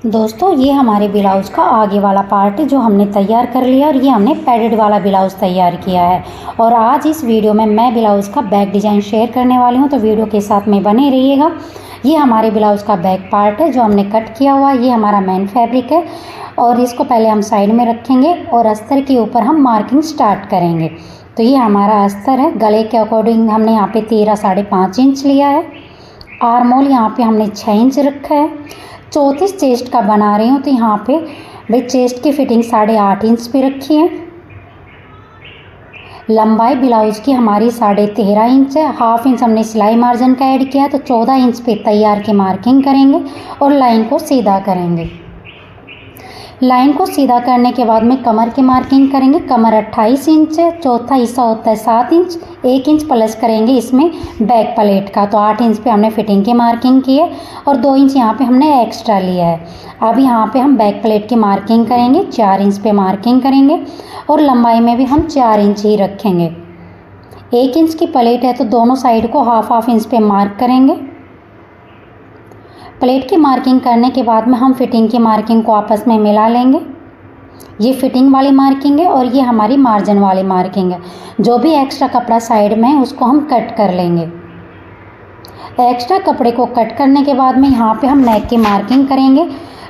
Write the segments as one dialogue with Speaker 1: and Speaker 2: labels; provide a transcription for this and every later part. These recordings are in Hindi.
Speaker 1: दोस्तों ये हमारे ब्लाउज़ का आगे वाला पार्ट है जो हमने तैयार कर लिया और ये हमने पैडेड वाला ब्लाउज़ तैयार किया है। और आज इस वीडियो में मैं ब्लाउज़ का बैक डिज़ाइन शेयर करने वाली हूँ, तो वीडियो के साथ में बने रहिएगा। ये हमारे ब्लाउज़ का बैक पार्ट है जो हमने कट किया हुआ है। ये हमारा मेन फैब्रिक है और इसको पहले हम साइड में रखेंगे और अस्तर के ऊपर हम मार्किंग स्टार्ट करेंगे। तो ये हमारा अस्तर है। गले के अकॉर्डिंग हमने यहाँ पे 13 साढ़े 5 इंच लिया है। आर्म होल यहाँ पे हमने 6 इंच रखा है। चौथी चेस्ट का बना रही हूँ तो यहाँ पे भाई चेस्ट की फिटिंग 8.5 इंच पे रखी है। लंबाई ब्लाउज की हमारी 13.5 इंच है। हाफ इंच हमने सिलाई मार्जिन का ऐड किया तो 14 इंच पे तैयार की मार्किंग करेंगे और लाइन को सीधा करेंगे। लाइन को सीधा करने के बाद में कमर की मार्किंग करेंगे। कमर 28 इंच है, चौथा हिस्सा होता है 7 इंच, 1 इंच प्लस करेंगे इसमें बैक प्लेट का, तो 8 इंच पे हमने फिटिंग की मार्किंग की है और 2 इंच यहाँ पे हमने एक्स्ट्रा लिया है। अब यहाँ पे हम बैक प्लेट की मार्किंग करेंगे, 4 इंच पे मार्किंग करेंगे और लंबाई में भी हम 4 इंच ही रखेंगे। 1 इंच की प्लेट है तो दोनों साइड को हाफ इंच पे मार्क करेंगे। प्लेट की मार्किंग करने के बाद में हम फिटिंग की मार्किंग को आपस में मिला लेंगे। ये फिटिंग वाली मार्किंग है और ये हमारी मार्जिन वाली मार्किंग है। जो भी एक्स्ट्रा कपड़ा साइड में है उसको हम कट कर लेंगे। एक्स्ट्रा कपड़े को कट करने के बाद में यहाँ पे हम नेक की मार्किंग करेंगे।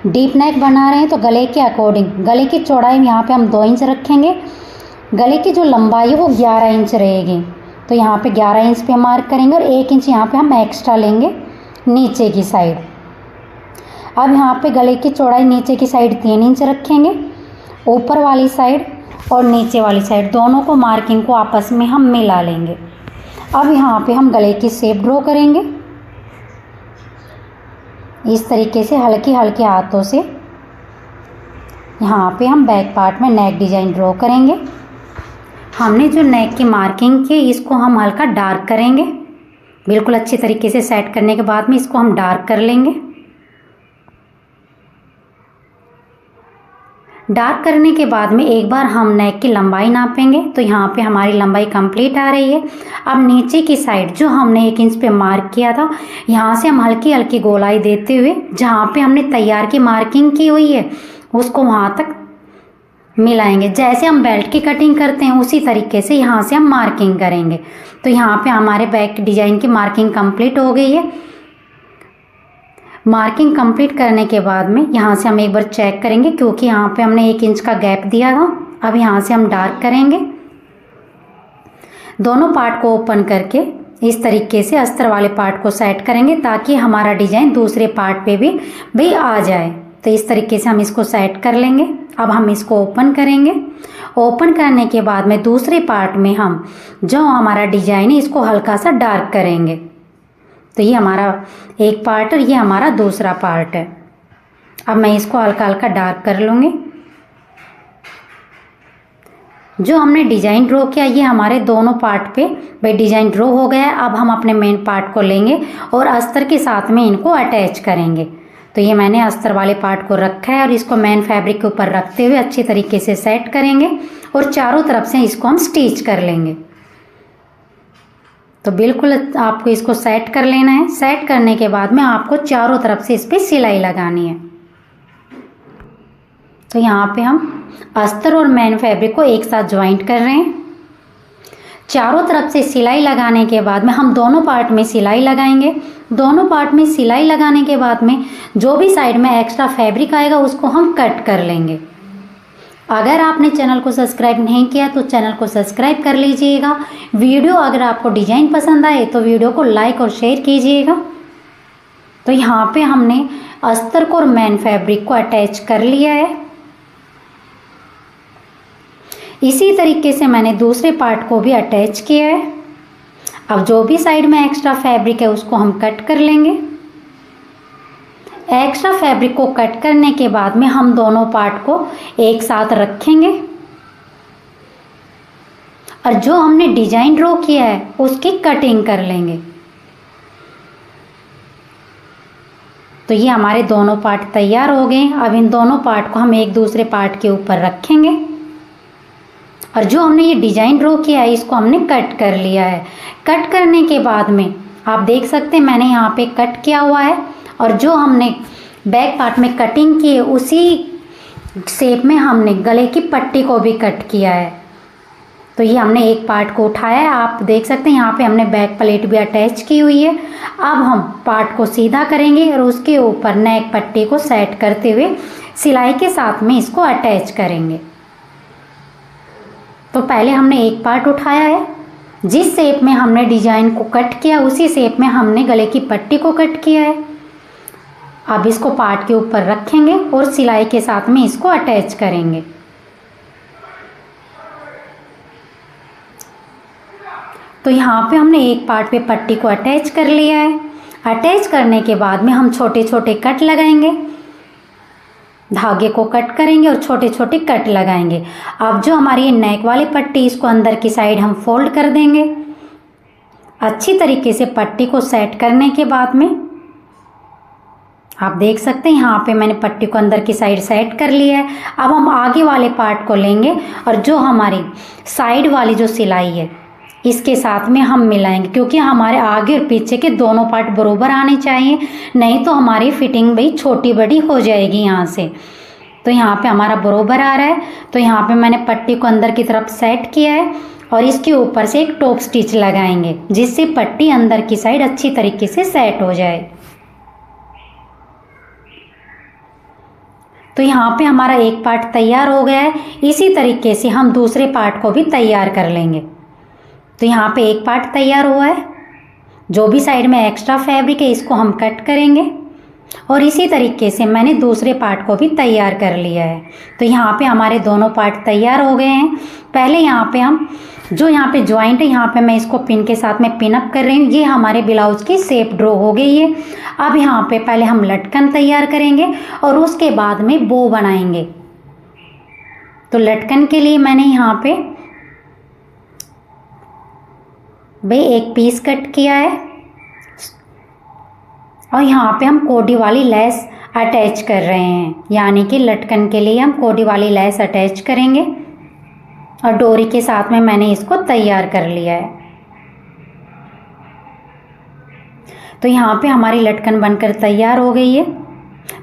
Speaker 1: डीप नेक बना रहे हैं तो गले के अकॉर्डिंग गले की चौड़ाई यहाँ पे हम 2 इंच रखेंगे। गले की जो लंबाई है वो 11 इंच रहेगी, तो यहाँ पे 11 इंच पे मार्क करेंगे और 1 इंच यहाँ पे हम एक्स्ट्रा लेंगे नीचे की साइड। अब यहाँ पे गले की चौड़ाई नीचे की साइड 3 इंच रखेंगे। ऊपर वाली साइड और नीचे वाली साइड दोनों को मार्किंग को आपस में हम मिला लेंगे। अब यहाँ पे हम गले की शेप ड्रॉ करेंगे इस तरीके से हल्के हल्के हाथों से। यहाँ पे हम बैक पार्ट में नेक डिज़ाइन ड्रॉ करेंगे। हमने जो नेक की मार्किंग की इसको हम हल्का डार्क करेंगे। बिल्कुल अच्छी तरीके से सेट करने के बाद में इसको हम डार्क कर लेंगे। डार्क करने के बाद में एक बार हम नेक की लंबाई नापेंगे तो यहाँ पे हमारी लंबाई कंप्लीट आ रही है। अब नीचे की साइड जो हमने 1 इंच पे मार्क किया था, यहाँ से हम हल्की हल्की गोलाई देते हुए जहाँ पे हमने तैयार की मार्किंग की हुई है उसको वहाँ तक मिलाएंगे। जैसे हम बेल्ट की कटिंग करते हैं उसी तरीके से यहाँ से हम मार्किंग करेंगे। तो यहाँ पे हमारे बैक डिजाइन की मार्किंग कंप्लीट हो गई है। मार्किंग कंप्लीट करने के बाद में यहाँ से हम एक बार चेक करेंगे क्योंकि यहाँ पे हमने 1 इंच का गैप दिया था। अब यहाँ से हम डार्क करेंगे। दोनों पार्ट को ओपन करके इस तरीके से अस्तर वाले पार्ट को सेट करेंगे ताकि हमारा डिजाइन दूसरे पार्ट पे भी आ जाए। तो इस तरीके से हम इसको सेट कर लेंगे। अब हम इसको ओपन करेंगे। ओपन करने के बाद में दूसरे पार्ट में हम जो हमारा डिजाइन है इसको हल्का सा डार्क करेंगे। तो ये हमारा एक पार्ट और ये हमारा दूसरा पार्ट है। अब मैं इसको हल्का हल्का डार्क कर लूँगी। जो हमने डिज़ाइन ड्रॉ किया ये हमारे दोनों पार्ट पे भाई डिज़ाइन ड्रॉ हो गया है। अब हम अपने मेन पार्ट को लेंगे और अस्तर के साथ में इनको अटैच करेंगे। तो ये मैंने अस्तर वाले पार्ट को रखा है और इसको मेन फैब्रिक के ऊपर रखते हुए अच्छी तरीके से सेट करेंगे और चारों तरफ से इसको हम स्टिच कर लेंगे। तो बिल्कुल आपको इसको सेट कर लेना है। सेट करने के बाद में आपको चारों तरफ से इस पर सिलाई लगानी है। तो यहाँ पे हम अस्तर और मेन फैब्रिक को एक साथ ज्वाइंट कर रहे हैं। चारों तरफ से सिलाई लगाने के बाद में हम दोनों पार्ट में सिलाई लगाएंगे। दोनों पार्ट में सिलाई लगाने के बाद में जो भी साइड में एक्स्ट्रा फैब्रिक आएगा उसको हम कट कर लेंगे। अगर आपने चैनल को सब्सक्राइब नहीं किया तो चैनल को सब्सक्राइब कर लीजिएगा। वीडियो अगर आपको डिजाइन पसंद आए तो वीडियो को लाइक और शेयर कीजिएगा। तो यहाँ पे हमने अस्तर को और मेन फैब्रिक को अटैच कर लिया है। इसी तरीके से मैंने दूसरे पार्ट को भी अटैच किया है। अब जो भी साइड में एक्स्ट्रा फैब्रिक है उसको हम कट कर लेंगे। एक्स्ट्रा फैब्रिक को कट करने के बाद में हम दोनों पार्ट को एक साथ रखेंगे और जो हमने डिजाइन ड्रॉ किया है उसकी कटिंग कर लेंगे। तो ये हमारे दोनों पार्ट तैयार हो गए। अब इन दोनों पार्ट को हम एक दूसरे पार्ट के ऊपर रखेंगे और जो हमने ये डिजाइन ड्रॉ किया है इसको हमने कट कर लिया है। कट करने के बाद में आप देख सकते हैं मैंने यहाँ पे कट किया हुआ है और जो हमने बैक पार्ट में कटिंग की है उसी शेप में हमने गले की पट्टी को भी कट किया है। तो ये हमने एक पार्ट को उठाया है, आप देख सकते हैं यहाँ पे हमने बैक प्लेट भी अटैच की हुई है। अब हम पार्ट को सीधा करेंगे और उसके ऊपर नेक पट्टी को सेट करते हुए सिलाई के साथ में इसको अटैच करेंगे। तो पहले हमने एक पार्ट उठाया है, जिस शेप में हमने डिजाइन को कट किया उसी शेप में हमने गले की पट्टी को कट किया है। अब इसको पार्ट के ऊपर रखेंगे और सिलाई के साथ में इसको अटैच करेंगे। तो यहाँ पे हमने एक पार्ट पे पट्टी को अटैच कर लिया है। अटैच करने के बाद में हम छोटे छोटे कट लगाएंगे, धागे को कट करेंगे और छोटे छोटे कट लगाएंगे। अब जो हमारी नेक वाली पट्टी इसको अंदर की साइड हम फोल्ड कर देंगे। अच्छी तरीके से पट्टी को सेट करने के बाद में आप देख सकते हैं यहाँ पे मैंने पट्टी को अंदर की साइड सेट कर लिया है। अब हम आगे वाले पार्ट को लेंगे और जो हमारी साइड वाली जो सिलाई है इसके साथ में हम मिलाएंगे, क्योंकि हमारे आगे और पीछे के दोनों पार्ट बराबर आने चाहिए, नहीं तो हमारी फिटिंग भाई छोटी बड़ी हो जाएगी यहाँ से। तो यहाँ पे हमारा बराबर आ रहा है। तो यहाँ पे मैंने पट्टी को अंदर की तरफ सेट किया है और इसके ऊपर से एक टॉप स्टिच लगाएंगे, जिससे पट्टी अंदर की साइड अच्छी तरीके से सेट हो जाए। तो यहाँ पे हमारा एक पार्ट तैयार हो गया है। इसी तरीके से हम दूसरे पार्ट को भी तैयार कर लेंगे। तो यहाँ पे एक पार्ट तैयार हुआ है, जो भी साइड में एक्स्ट्रा फैब्रिक है इसको हम कट करेंगे और इसी तरीके से मैंने दूसरे पार्ट को भी तैयार कर लिया है। तो यहाँ पे हमारे दोनों पार्ट तैयार हो गए हैं। पहले यहाँ पे हम जो यहाँ पे ज्वाइंट है यहाँ पे मैं इसको पिन के साथ में पिन अप कर रही हूँ। ये हमारे ब्लाउज की शेप ड्रॉ हो गई है। अब यहाँ पे पहले हम लटकन तैयार करेंगे और उसके बाद में बो बनाएंगे। तो लटकन के लिए मैंने यहाँ पे भाई एक पीस कट किया है और यहाँ पे हम कोडी वाली लेस अटैच कर रहे हैं, यानी कि लटकन के लिए हम कोडी वाली लेस अटैच करेंगे और डोरी के साथ में मैंने इसको तैयार कर लिया है। तो यहाँ पे हमारी लटकन बनकर तैयार हो गई है।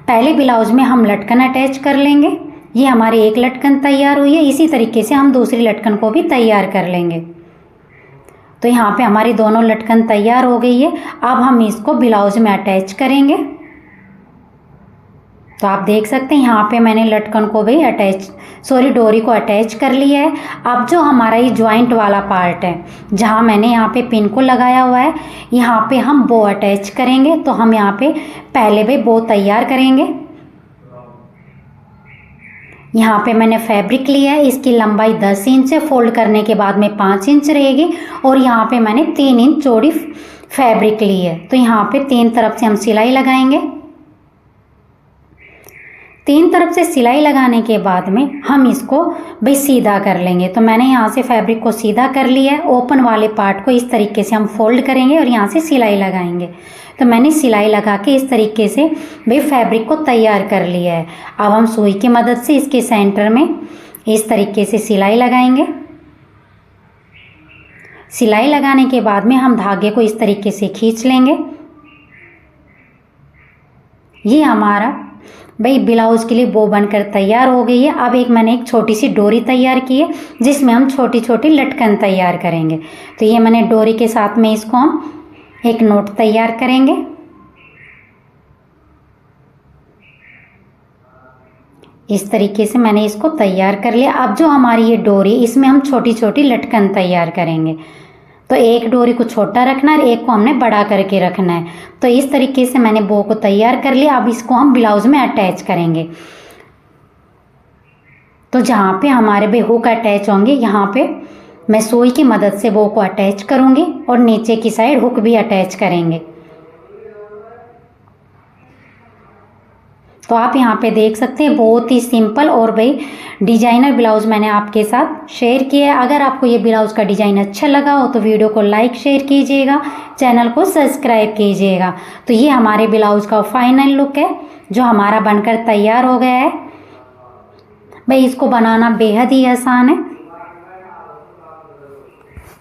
Speaker 1: पहले ब्लाउज में हम लटकन अटैच कर लेंगे। ये हमारी एक लटकन तैयार हुई है। इसी तरीके से हम दूसरी लटकन को भी तैयार कर लेंगे। तो यहाँ पे हमारी दोनों लटकन तैयार हो गई है। अब हम इसको ब्लाउज में अटैच करेंगे। तो आप देख सकते हैं यहाँ पे मैंने लटकन को भी डोरी को अटैच कर लिया है। अब जो हमारा ये ज्वाइंट वाला पार्ट है जहाँ मैंने यहाँ पे पिन को लगाया हुआ है, यहाँ पे हम बो अटैच करेंगे। तो हम यहाँ पे पहले भी बो तैयार करेंगे। यहाँ पे मैंने फैब्रिक लिया है, इसकी लंबाई 10 इंच है, फोल्ड करने के बाद में 5 इंच रहेगी और यहाँ पे मैंने 3 इंच चौड़ी फैब्रिक ली है। तो यहाँ पे 3 तरफ से हम सिलाई लगाएंगे। 3 तरफ से सिलाई लगाने के बाद में हम इसको भाई सीधा कर लेंगे। तो मैंने यहाँ से फैब्रिक को सीधा कर लिया है। ओपन वाले पार्ट को इस तरीके से हम फोल्ड करेंगे और यहाँ से सिलाई लगाएंगे। तो मैंने सिलाई लगा के इस तरीके से भाई फैब्रिक को तैयार कर लिया है। अब हम सुई की मदद से इसके सेंटर में इस तरीके से सिलाई लगाएंगे। सिलाई लगाने के बाद में हम धागे को इस तरीके से खींच लेंगे। ये हमारा भाई ब्लाउज के लिए बो बनकर तैयार हो गई है। अब मैंने एक छोटी सी डोरी तैयार की है जिसमें हम छोटी छोटी लटकन तैयार करेंगे। तो ये मैंने डोरी के साथ में इसको हम एक नोट तैयार करेंगे। इस तरीके से मैंने इसको तैयार कर लिया। अब जो हमारी ये डोरी इसमें हम छोटी छोटी लटकन तैयार करेंगे। तो एक डोरी को छोटा रखना है, एक को हमने बड़ा करके रखना है। तो इस तरीके से मैंने बो को तैयार कर लिया। अब इसको हम ब्लाउज में अटैच करेंगे। तो जहाँ पे हमारे भी हुक अटैच होंगे यहाँ पे मैं सुई की मदद से बो को अटैच करूँगी और नीचे की साइड हुक भी अटैच करेंगे। तो आप यहाँ पे देख सकते हैं बहुत ही सिंपल और भाई डिजाइनर ब्लाउज मैंने आपके साथ शेयर किया है। अगर आपको ये ब्लाउज का डिज़ाइन अच्छा लगा हो तो वीडियो को लाइक शेयर कीजिएगा, चैनल को सब्सक्राइब कीजिएगा। तो ये हमारे ब्लाउज का फाइनल लुक है जो हमारा बनकर तैयार हो गया है। भाई इसको बनाना बेहद ही आसान है।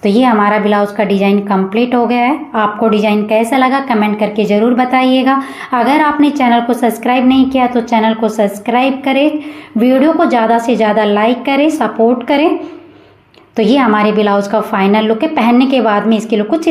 Speaker 1: तो ये हमारा ब्लाउज़ का डिज़ाइन कंप्लीट हो गया है। आपको डिज़ाइन कैसा लगा कमेंट करके ज़रूर बताइएगा। अगर आपने चैनल को सब्सक्राइब नहीं किया तो चैनल को सब्सक्राइब करें, वीडियो को ज़्यादा से ज़्यादा लाइक करें, सपोर्ट करें। तो ये हमारे ब्लाउज़ का फाइनल लुक है। पहनने के बाद में इसकी लुक कुछ